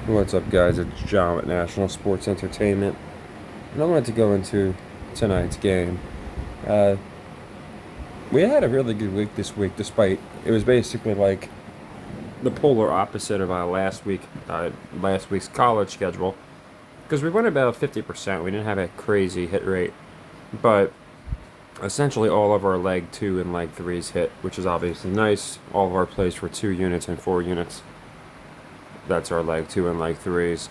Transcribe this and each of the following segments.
What's up, guys? It's John with National Sports Entertainment, and I wanted to go into tonight's game. Uh, we had a really good week this week, despite it was basically like the polar opposite of last week's college schedule, because we went about 50%. We didn't have a crazy hit rate, but essentially all of our leg two and leg threes hit, which is obviously nice. All of our plays were 2 units and 4 units. That's our leg two and leg threes.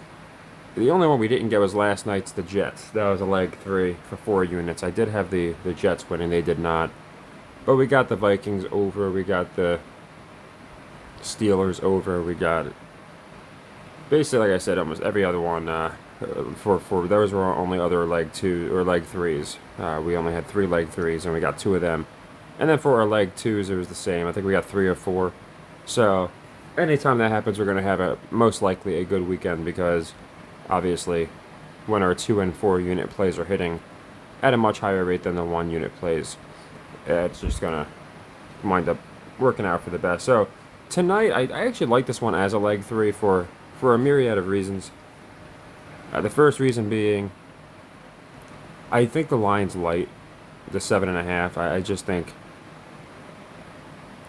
The only one we didn't get was last night's the Jets. That was a leg three for 4 units. I did have the Jets winning, they did not. But we got the Vikings over, we got the Steelers over, we got basically, like I said, almost every other one. For those were our only other leg two or leg threes. We only had 3 leg threes and we got 2 of them. And then for our leg twos, it was the same. I think we got 3 or 4. So anytime that happens, we're going to have most likely a good weekend, because obviously when our 2 and 4 unit plays are hitting at a much higher rate than the 1 unit plays, it's just going to wind up working out for the best. So tonight, I actually like this one as a leg three for a myriad of reasons. The first reason being, I think the line's light, the 7.5. I just think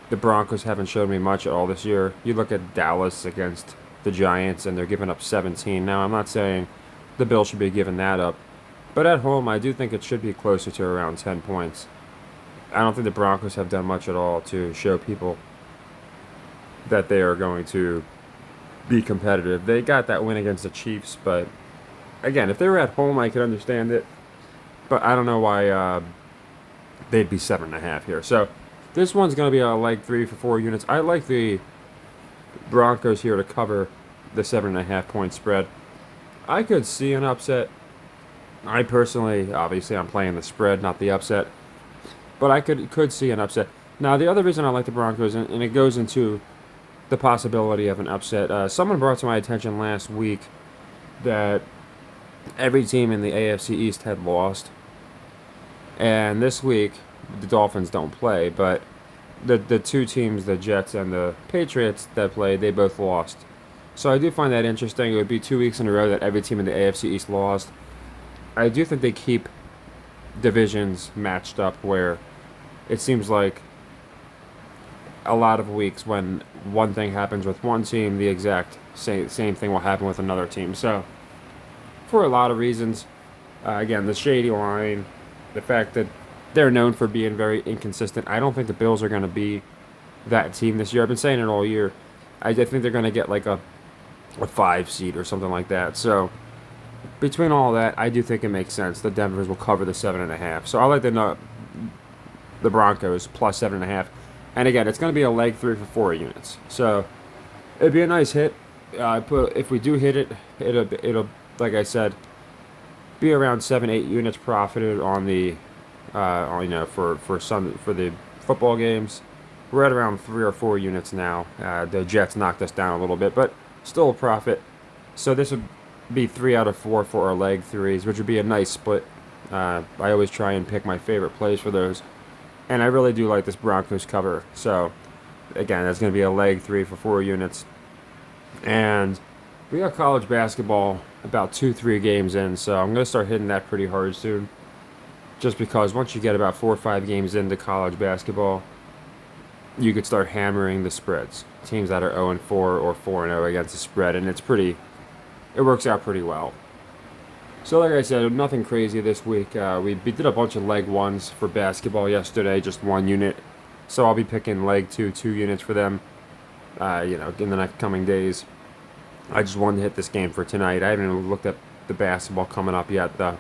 the Broncos haven't shown me much at all this year. You look at Dallas against the Giants, and they're giving up 17. Now, I'm not saying the Bills should be giving that up, but at home, I do think it should be closer to around 10 points. I don't think the Broncos have done much at all to show people that they are going to be competitive. They got that win against the Chiefs, but again, if they were at home, I could understand it. But I don't know why they'd be 7.5 here. So this one's going to be a leg three for 4 units. I like the Broncos here to cover the 7.5 point spread. I could see an upset. I personally, obviously, I'm playing the spread, not the upset. But I could see an upset. Now, the other reason I like the Broncos, and it goes into the possibility of an upset. Someone brought to my attention last week that every team in the AFC East had lost. And this week, the Dolphins don't play, but the two teams, the Jets and the Patriots that played, they both lost. So I do find that interesting. It would be 2 weeks in a row that every team in the AFC East lost. I do think they keep divisions matched up where it seems like a lot of weeks when one thing happens with one team, the exact same thing will happen with another team. So for a lot of reasons, again, the shady line, the fact that they're known for being very inconsistent. I don't think the Bills are going to be that team this year. I've been saying it all year. I think they're going to get like a 5 seed or something like that. So between all that, I do think it makes sense. The Denvers will cover the 7.5. So I like the Broncos plus 7.5. And again, it's going to be a leg three for 4 units. So it'd be a nice hit. If we do hit it, it'll like I said, be around 7-8 units profited on the for the football games. We're at around 3 or 4 units now. The Jets knocked us down a little bit, but still a profit. So this would be 3 out of 4 for our leg threes, which would be a nice split. I always try and pick my favorite plays for those, and I really do like this Broncos cover. So again, that's going to be a leg three for 4 units, and we got college basketball about 2-3 games in, so I'm going to start hitting that pretty hard soon. Just because once you get about 4 or 5 games into college basketball, you could start hammering the spreads. Teams that are 0-4 or 4-0 against the spread, and it works out pretty well. So like I said, nothing crazy this week. We did a bunch of leg ones for basketball yesterday, just 1 unit. So I'll be picking leg 2 units for them, in the next coming days. I just wanted to hit this game for tonight. I haven't even looked at the basketball coming up yet, though.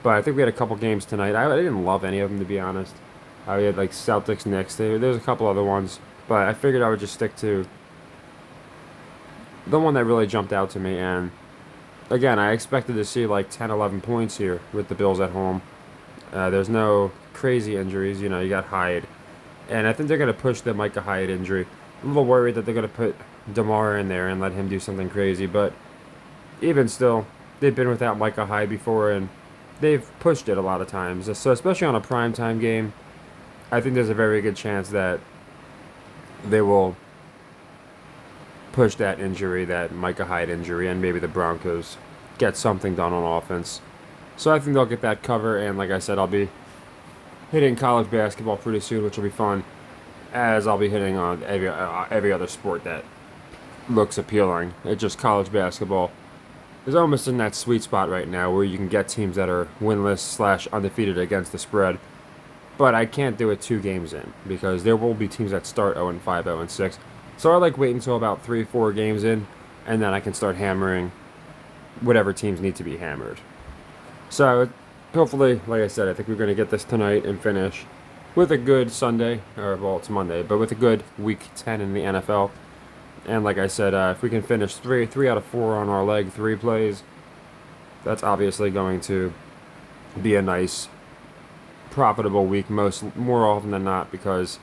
But I think we had a couple games tonight. I didn't love any of them, to be honest. We had like Celtics, Knicks. There's a couple other ones. But I figured I would just stick to the one that really jumped out to me. And again, I expected to see like 10, 11 points here with the Bills at home. There's no crazy injuries. You got Hyde. And I think they're going to push the Micah Hyde injury. I'm a little worried that they're going to put DeMar in there and let him do something crazy. But even still, they've been without Micah Hyde before, and they've pushed it a lot of times. So especially on a primetime game, I think there's a very good chance that they will push that injury, that Micah Hyde injury, and maybe the Broncos get something done on offense. So I think they'll get that cover, and like I said, I'll be hitting college basketball pretty soon, which will be fun, as I'll be hitting on every other sport that looks appealing. It's just college basketball is almost in that sweet spot right now where you can get teams that are winless / undefeated against the spread. But I can't do it 2 games in because there will be teams that start 0-5, 0-6. So I like waiting until about 3-4 games in, and then I can start hammering whatever teams need to be hammered. So hopefully, like I said, I think we're going to get this tonight and finish with a good Sunday, or well, it's Monday, but with a good Week 10 in the NFL. And like I said, if we can finish 3 out of 4 on our leg 3 plays, that's obviously going to be a nice, profitable week more often than not, because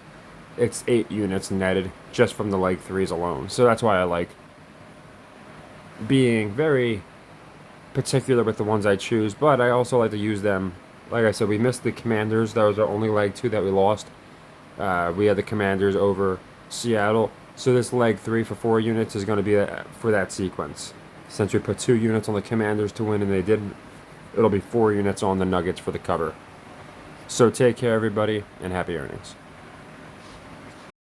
it's 8 units netted just from the leg 3s alone. So that's why I like being very particular with the ones I choose, but I also like to use them. Like I said, we missed the Commanders. That was our only leg 2 that we lost. We had the Commanders over Seattle. So this leg 3 for 4 units is going to be for that sequence. Since we put 2 units on the Commanders to win and they didn't, it'll be 4 units on the Nuggets for the cover. So take care, everybody, and happy earnings.